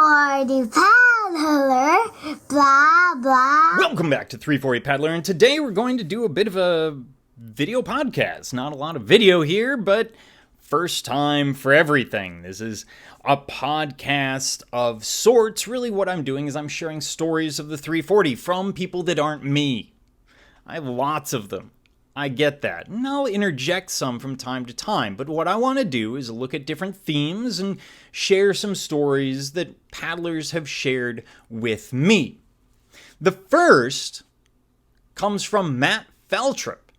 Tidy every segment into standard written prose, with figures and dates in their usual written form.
340 paddler, blah, blah. Welcome back to 340 Paddler, and today we're going to do a bit of a video podcast. Not a lot of video here, but first time for everything. This is a podcast of sorts. Really what I'm doing is I'm sharing stories of the 340 from people that aren't me. I have lots of them. I get that. And I'll interject some from time to time, but what I want to do is look at different themes and share some stories that paddlers have shared with me. The first comes from Matt Feltrip,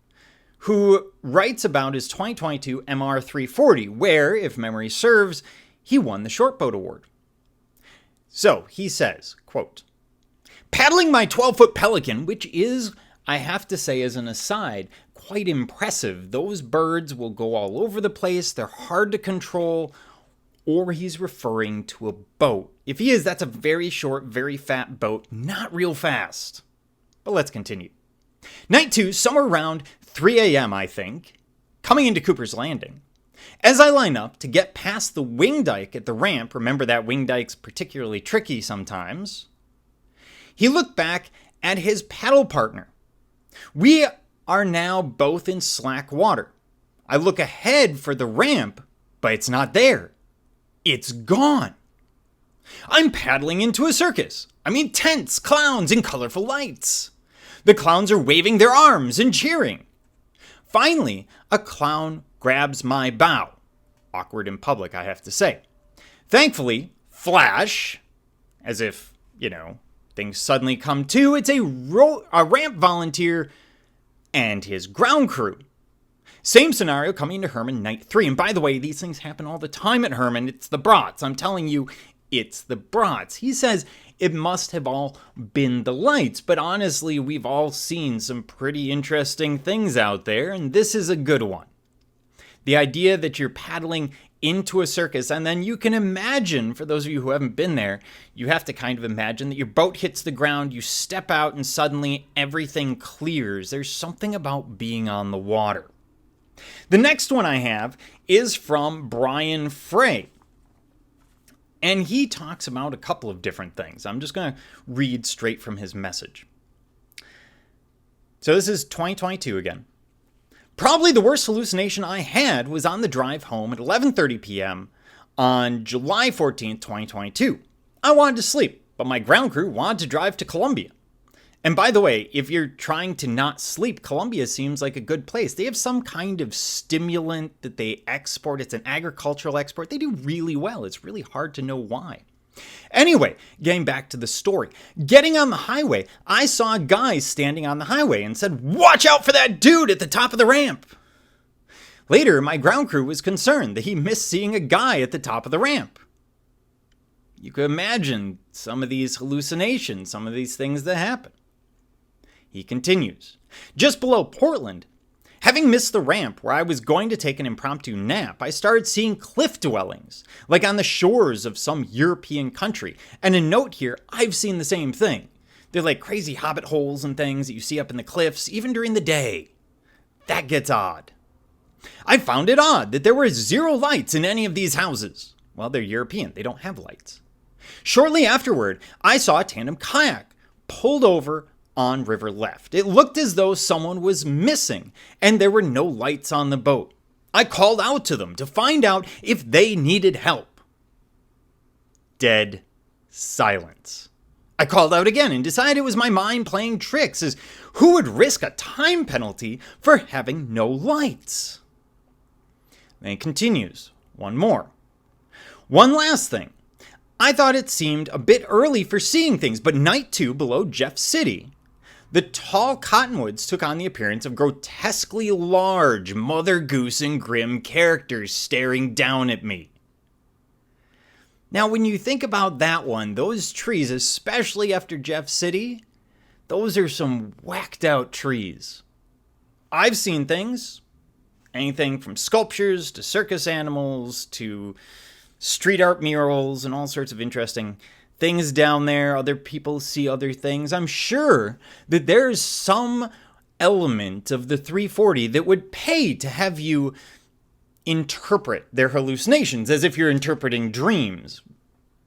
who writes about his 2022 MR340, where, if memory serves, he won the Short Boat Award. So, he says, quote, "Paddling my 12-foot Pelican, which is, I have to say as an aside, quite impressive. Those birds will go all over the place. They're hard to control." Or he's referring to a boat. If he is, that's a very short, very fat boat, not real fast. But let's continue. Night 2, somewhere around 3 a.m., I think, coming into Cooper's Landing. As I line up to get past the wing dike at the ramp, remember that wing dike's particularly tricky sometimes, he looked back at his paddle partner. We are now both in slack water. I look ahead for the ramp, but it's not there. It's gone. I'm paddling into a circus. I mean tents, clowns, and colorful lights. The clowns are waving their arms and cheering. Finally, a clown grabs my bow. Awkward in public, I have to say. Thankfully, flash, as if, things suddenly come to, it's a ramp volunteer and his ground crew. Same scenario coming into Herman night 3. And by the way, these things happen all the time at Herman. It's the brats. I'm telling you, it's the brats. He says it must have all been the lights. But honestly, we've all seen some pretty interesting things out there. And this is a good one. The idea that you're paddling into a circus, and then you can imagine, for those of you who haven't been there, you have to kind of imagine that your boat hits the ground, you step out, and suddenly everything clears. There's something about being on the water. The next one I have is from Brian Frey, and he talks about a couple of different things. I'm just going to read straight from his message. So this is 2022 again. Probably the worst hallucination I had was on the drive home at 11:30 p.m. on July 14th, 2022. I wanted to sleep, but my ground crew wanted to drive to Columbia. And by the way, if you're trying to not sleep, Columbia seems like a good place. They have some kind of stimulant that they export. It's an agricultural export. They do really well. It's really hard to know why. Anyway, getting back to the story. Getting on the highway, I saw a guy standing on the highway and said, "Watch out for that dude at the top of the ramp." Later, my ground crew was concerned that he missed seeing a guy at the top of the ramp. You could imagine some of these hallucinations, some of these things that happen. He continues. Just below Portland, having missed the ramp where I was going to take an impromptu nap, I started seeing cliff dwellings, like on the shores of some European country. And a note here, I've seen the same thing. They're like crazy hobbit holes and things that you see up in the cliffs, even during the day. That gets odd. I found it odd that there were 0 lights in any of these houses. Well, they're European. They don't have lights. Shortly afterward, I saw a tandem kayak pulled over on river left. It looked as though someone was missing, and there were no lights on the boat. I called out to them to find out if they needed help. Dead silence. I called out again and decided it was my mind playing tricks, as who would risk a time penalty for having no lights? Then it continues. One more. One last thing. I thought it seemed a bit early for seeing things, but night 2 below Jeff City, the tall cottonwoods took on the appearance of grotesquely large Mother Goose and Grimm characters staring down at me. Now, when you think about that one, those trees, especially after Jeff City, those are some whacked out trees. I've seen things, anything from sculptures to circus animals to street art murals and all sorts of interesting things down there. Other people see other things. I'm sure that there's some element of the 340 that would pay to have you interpret their hallucinations as if you're interpreting dreams.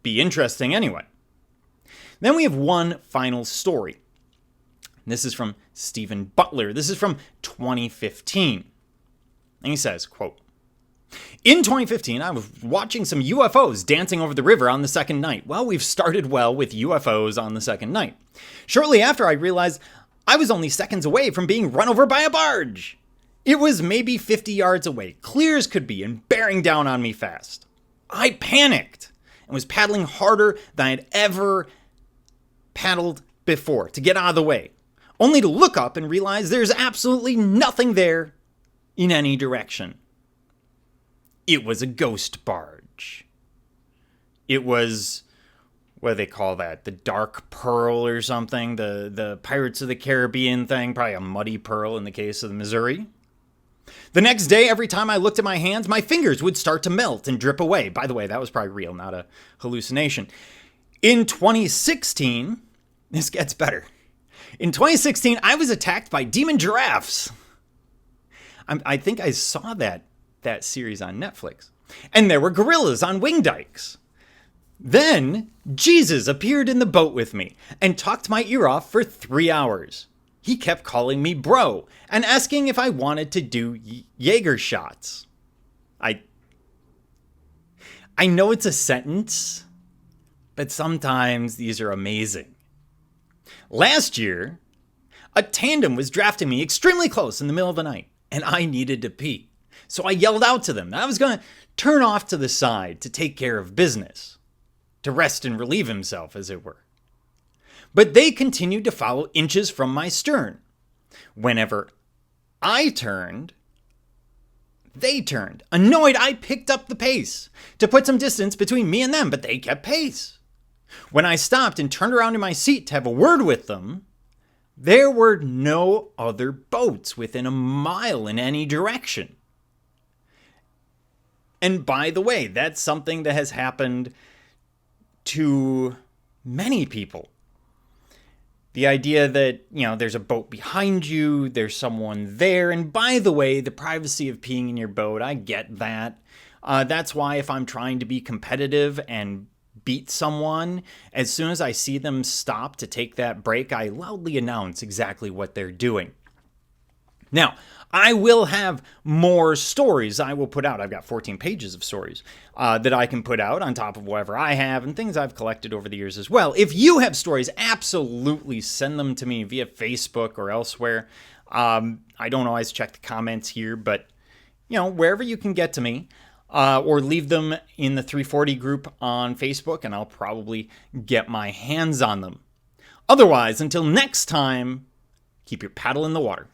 be interesting anyway. Then we have one final story. This is from Stephen Butler. This is from 2015. And he says, quote, "In 2015, I was watching some UFOs dancing over the river on the second night." Well, we've started well with UFOs on the second night. "Shortly after, I realized I was only seconds away from being run over by a barge. It was maybe 50 yards away, clear as could be, and bearing down on me fast. I panicked and was paddling harder than I'd ever paddled before to get out of the way, only to look up and realize there's absolutely nothing there in any direction. It was a ghost barge. It was, what do they call that? The Dark Pearl or something? The Pirates of the Caribbean thing? Probably a muddy pearl in the case of the Missouri. The next day, every time I looked at my hands, my fingers would start to melt and drip away." By the way, that was probably real, not a hallucination. In 2016, this gets better. In 2016, I was attacked by demon giraffes. I think I saw that series on Netflix. "And there were gorillas on wing dikes. Then Jesus appeared in the boat with me and talked my ear off for 3 hours. He kept calling me bro and asking if I wanted to do Jaeger shots." I know it's a sentence, but sometimes these are amazing. "Last year, a tandem was drafting me extremely close in the middle of the night, and I needed to pee. So I yelled out to them that I was going to turn off to the side to take care of business, to rest and relieve himself, as it were. But they continued to follow inches from my stern. Whenever I turned, they turned. Annoyed, I picked up the pace to put some distance between me and them, but they kept pace. When I stopped and turned around in my seat to have a word with them, there were no other boats within a mile in any direction." And by the way, that's something that has happened to many people. The idea that, there's a boat behind you, there's someone there. And by the way, the privacy of peeing in your boat, I get that. That's why if I'm trying to be competitive and beat someone, as soon as I see them stop to take that break, I loudly announce exactly what they're doing. Now, I will have more stories I will put out. I've got 14 pages of stories that I can put out on top of whatever I have and things I've collected over the years as well. If you have stories, absolutely send them to me via Facebook or elsewhere. I don't always check the comments here, but, wherever you can get to me, or leave them in the 340 group on Facebook, and I'll probably get my hands on them. Otherwise, until next time, keep your paddle in the water.